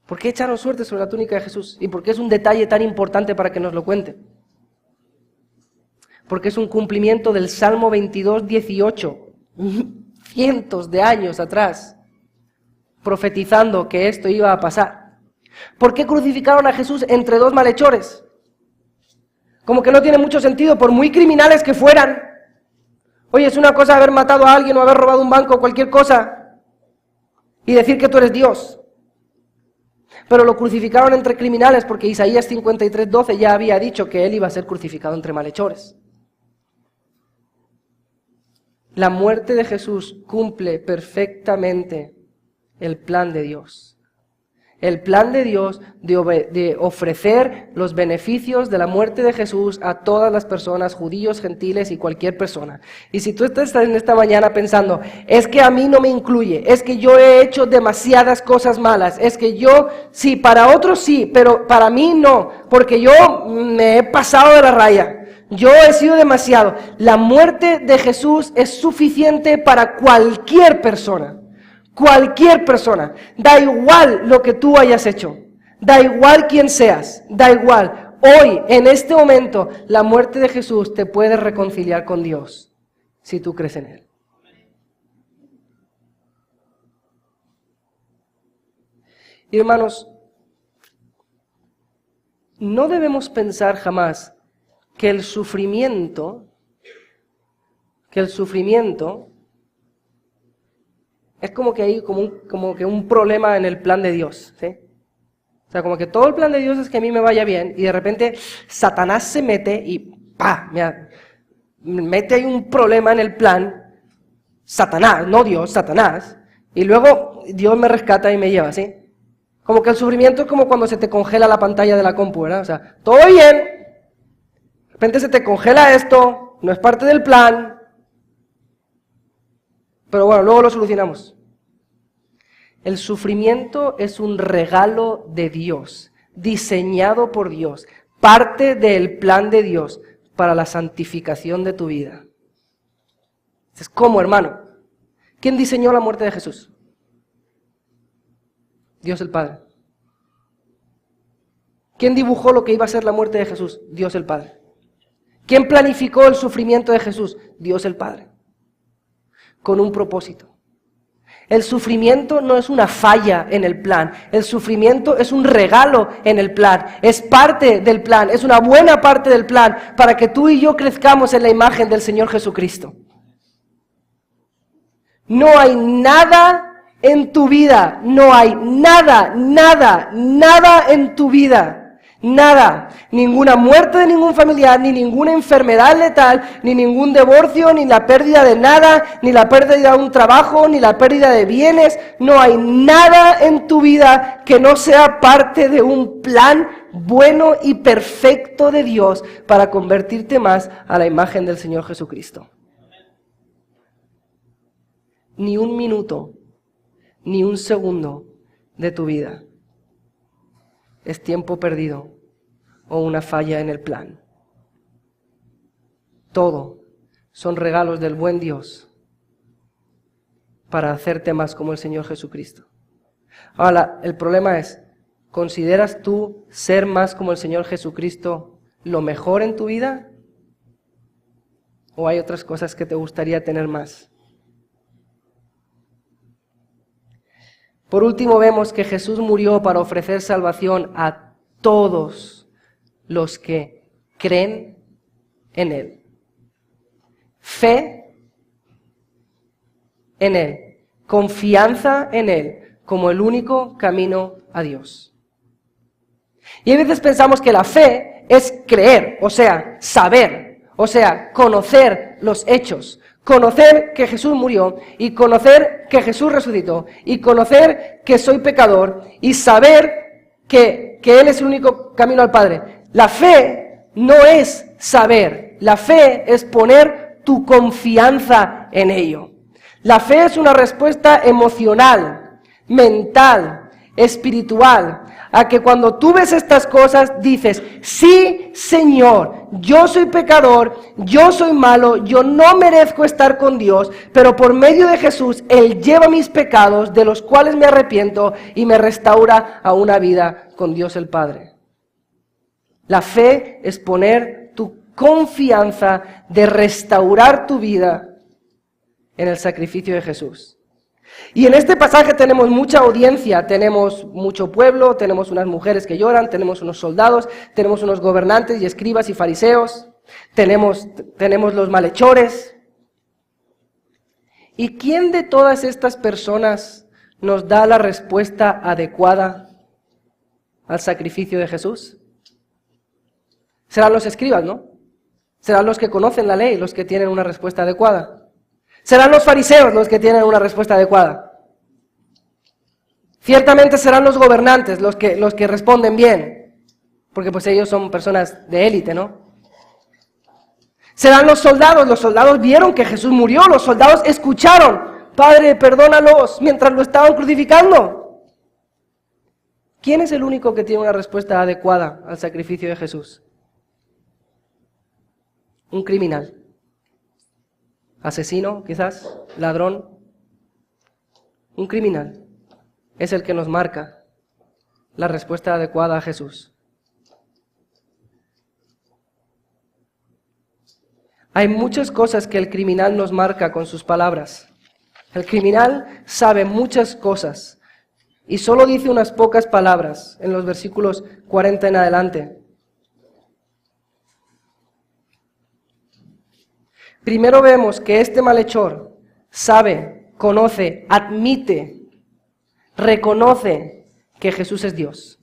¿Por qué echaron suertes sobre la túnica de Jesús? ¿Y por qué es un detalle tan importante para que nos lo cuente? Porque es un cumplimiento del Salmo 22, 18, cientos de años atrás, profetizando que esto iba a pasar. ¿Por qué crucificaron a Jesús entre dos malhechores? Como que no tiene mucho sentido, por muy criminales que fueran. Oye, es una cosa haber matado a alguien o haber robado un banco o cualquier cosa y decir que tú eres Dios. Pero lo crucificaron entre criminales porque Isaías 53, 12 ya había dicho que él iba a ser crucificado entre malhechores. La muerte de Jesús cumple perfectamente el plan de Dios. El plan de Dios de ofrecer los beneficios de la muerte de Jesús a todas las personas, judíos, gentiles y cualquier persona. Y si tú estás en esta mañana pensando, es que a mí no me incluye, es que yo he hecho demasiadas cosas malas, es que yo, sí, para otros sí, pero para mí no, porque yo me he pasado de la raya. Yo he sido demasiado. La muerte de Jesús es suficiente para cualquier persona. Cualquier persona. Da igual lo que tú hayas hecho. Da igual quién seas. Da igual. Hoy, en este momento, la muerte de Jesús te puede reconciliar con Dios, si tú crees en Él. Y hermanos, no debemos pensar jamás que el sufrimiento es como que hay como que un problema en el plan de Dios, ¿sí? O sea, como que todo el plan de Dios es que a mí me vaya bien y de repente Satanás se mete y ¡pah! Mete ahí un problema en el plan, Satanás, no Dios, Satanás, y luego Dios me rescata y me lleva, ¿sí? Como que el sufrimiento es como cuando se te congela la pantalla de la compu, ¿verdad? O sea, todo bien, de repente se te congela esto, no es parte del plan, pero bueno, luego lo solucionamos. El sufrimiento es un regalo de Dios, diseñado por Dios, parte del plan de Dios para la santificación de tu vida. Es como, hermano, ¿quién diseñó la muerte de Jesús? Dios el Padre. ¿Quién dibujó lo que iba a ser la muerte de Jesús? Dios el Padre. ¿Quién planificó el sufrimiento de Jesús? Dios el Padre. Con un propósito. El sufrimiento no es una falla en el plan. El sufrimiento es un regalo en el plan. Es parte del plan. Es una buena parte del plan para que tú y yo crezcamos en la imagen del Señor Jesucristo. No hay nada en tu vida. No hay nada en tu vida. Nada, ninguna muerte de ningún familiar, ni ninguna enfermedad letal, ni ningún divorcio, ni la pérdida de nada, ni la pérdida de un trabajo, ni la pérdida de bienes. No hay nada en tu vida que no sea parte de un plan bueno y perfecto de Dios para convertirte más a la imagen del Señor Jesucristo. Ni un minuto, ni un segundo de tu vida es tiempo perdido o una falla en el plan. Todo son regalos del buen Dios para hacerte más como el Señor Jesucristo. Ahora, el problema es, ¿consideras tú ser más como el Señor Jesucristo lo mejor en tu vida? ¿O hay otras cosas que te gustaría tener más? Por último, vemos que Jesús murió para ofrecer salvación a todos los que creen en Él. Fe en Él, confianza en Él, como el único camino a Dios. Y a veces pensamos que la fe es creer, o sea, saber, o sea, conocer los hechos. Conocer que Jesús murió y conocer que Jesús resucitó y conocer que soy pecador y saber que Él es el único camino al Padre. La fe no es saber, la fe es poner tu confianza en ello. La fe es una respuesta emocional, mental, espiritual, a que cuando tú ves estas cosas dices, sí, Señor, yo soy pecador, yo soy malo, yo no merezco estar con Dios, pero por medio de Jesús, Él lleva mis pecados, de los cuales me arrepiento, y me restaura a una vida con Dios el Padre. La fe es poner tu confianza de restaurar tu vida en el sacrificio de Jesús. Y en este pasaje tenemos mucha audiencia, tenemos mucho pueblo, tenemos unas mujeres que lloran, tenemos unos soldados, tenemos unos gobernantes y escribas y fariseos, tenemos los malhechores. ¿Y quién de todas estas personas nos da la respuesta adecuada al sacrificio de Jesús? Serán los escribas, ¿no? Serán los que conocen la ley, los que tienen una respuesta adecuada. Serán los fariseos los que tienen una respuesta adecuada. Ciertamente serán los gobernantes los que responden bien, porque pues ellos son personas de élite, ¿no? Serán los soldados vieron que Jesús murió, los soldados escucharon, Padre, perdónalos, mientras lo estaban crucificando. ¿Quién es el único que tiene una respuesta adecuada al sacrificio de Jesús? Un criminal. Asesino, quizás, ladrón, un criminal, es el que nos marca la respuesta adecuada a Jesús. Hay muchas cosas que el criminal nos marca con sus palabras. El criminal sabe muchas cosas y solo dice unas pocas palabras en los versículos 40 en adelante. Primero vemos que este malhechor sabe, conoce, admite, reconoce que Jesús es Dios.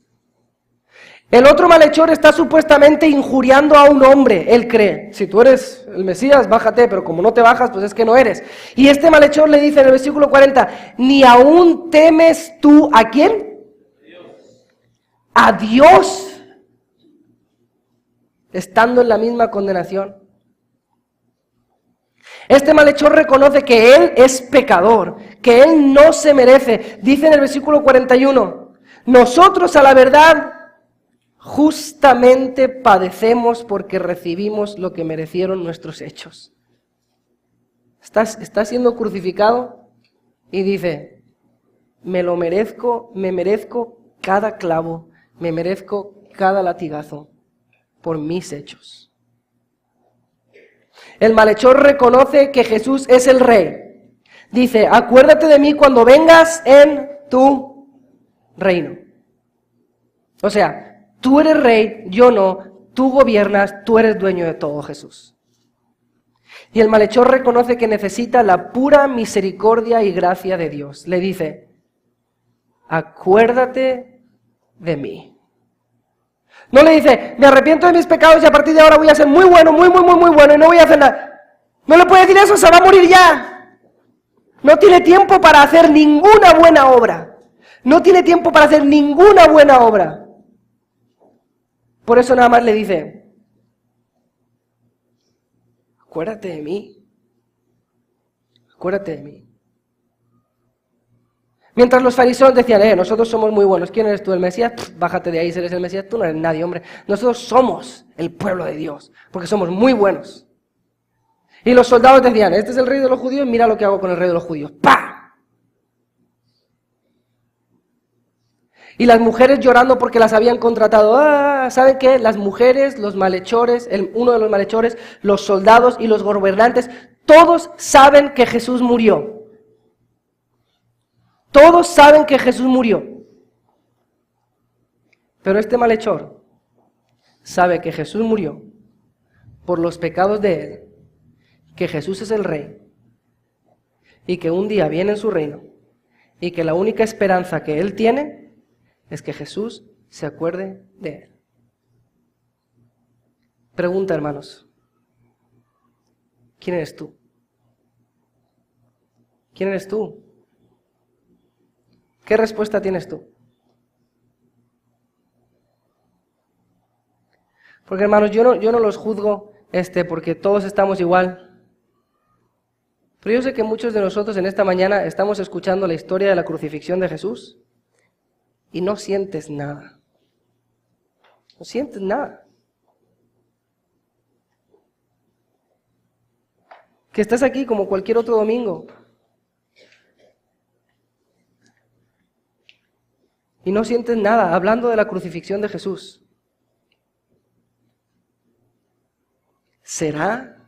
El otro malhechor está supuestamente injuriando a un hombre, él cree, si tú eres el Mesías, bájate, pero como no te bajas, pues es que no eres. Y este malhechor le dice en el versículo 40, ¿ni aún temes tú a quién? A Dios. estando en la misma condenación. Este malhechor reconoce que él es pecador, que él no se merece. Dice en el versículo 41, nosotros a la verdad justamente padecemos porque recibimos lo que merecieron nuestros hechos. Está siendo crucificado y dice, me merezco cada clavo, me merezco cada latigazo por mis hechos. El malhechor reconoce que Jesús es el Rey. Dice, acuérdate de mí cuando vengas en tu reino. O sea, tú eres Rey, yo no, tú gobiernas, tú eres dueño de todo, Jesús. Y el malhechor reconoce que necesita la pura misericordia y gracia de Dios. Le dice, acuérdate de mí. No le dice, me arrepiento de mis pecados y a partir de ahora voy a ser muy bueno, muy bueno y no voy a hacer nada. No le puede decir eso, se va a morir ya. No tiene tiempo para hacer ninguna buena obra. No tiene tiempo para hacer ninguna buena obra. Por eso nada más le dice, acuérdate de mí. Acuérdate de mí. Mientras los fariseos decían, nosotros somos muy buenos. ¿Quién eres tú, el Mesías? Bájate de ahí si eres el Mesías. Tú no eres nadie, hombre. Nosotros somos el pueblo de Dios, porque somos muy buenos. Y los soldados decían, este es el rey de los judíos, mira lo que hago con el rey de los judíos. ¡Pah! Y las mujeres llorando porque las habían contratado. ¿Saben qué? Las mujeres, los malhechores, uno de los malhechores, los soldados y los gobernantes, todos saben que Jesús murió. Todos saben que Jesús murió. Pero este malhechor sabe que Jesús murió por los pecados de él, que Jesús es el Rey y que un día viene en su reino y que la única esperanza que él tiene es que Jesús se acuerde de él. Pregunta, hermanos, ¿quién eres tú? ¿Quién eres tú? ¿Qué respuesta tienes tú? Porque hermanos, yo no los juzgo porque todos estamos igual. Pero yo sé que muchos de nosotros en esta mañana estamos escuchando la historia de la crucifixión de Jesús y no sientes nada. No sientes nada. Que estás aquí como cualquier otro domingo. Y no sientes nada hablando de la crucifixión de Jesús. ¿Será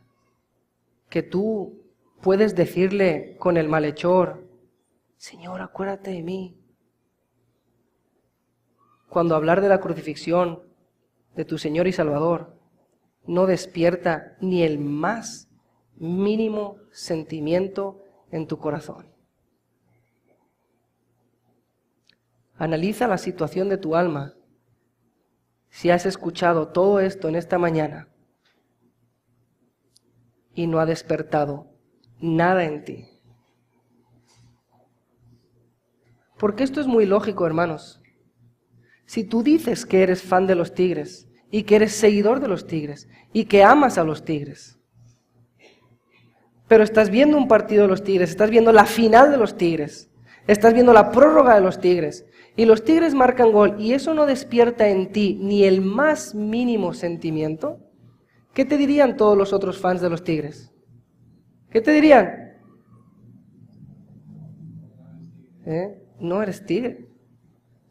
que tú puedes decirle con el malhechor, Señor, acuérdate de mí? Cuando hablar de la crucifixión de tu Señor y Salvador no despierta ni el más mínimo sentimiento en tu corazón. Analiza la situación de tu alma. Si has escuchado todo esto en esta mañana y no ha despertado nada en ti. Porque esto es muy lógico, hermanos. Si tú dices que eres fan de los Tigres y que eres seguidor de los Tigres y que amas a los Tigres, pero estás viendo un partido de los Tigres, estás viendo la final de los Tigres, estás viendo la prórroga de los Tigres y los Tigres marcan gol y eso no despierta en ti ni el más mínimo sentimiento, ¿qué te dirían todos los otros fans de los Tigres? ¿Qué te dirían? No eres tigre.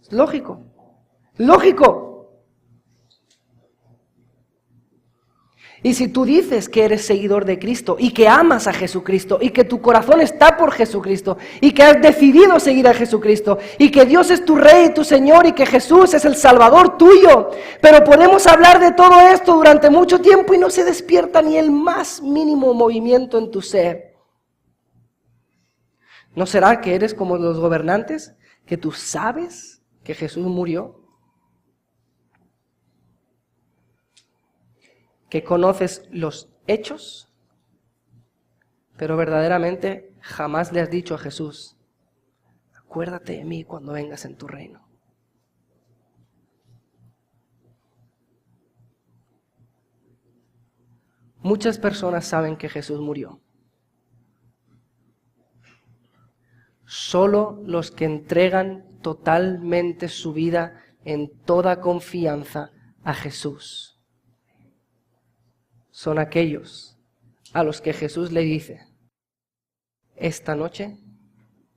Es lógico. ¡Lógico! Y si tú dices que eres seguidor de Cristo y que amas a Jesucristo y que tu corazón está por Jesucristo y que has decidido seguir a Jesucristo y que Dios es tu Rey y tu Señor y que Jesús es el Salvador tuyo, pero podemos hablar de todo esto durante mucho tiempo y no se despierta ni el más mínimo movimiento en tu ser. ¿No será que eres como los gobernantes, que tú sabes que Jesús murió? Que conoces los hechos, pero verdaderamente jamás le has dicho a Jesús, acuérdate de mí cuando vengas en tu reino. Muchas personas saben que Jesús murió. Solo los que entregan totalmente su vida en toda confianza a Jesús son aquellos a los que Jesús le dice: esta noche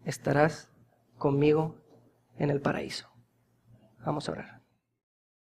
estarás conmigo en el paraíso. Vamos a orar.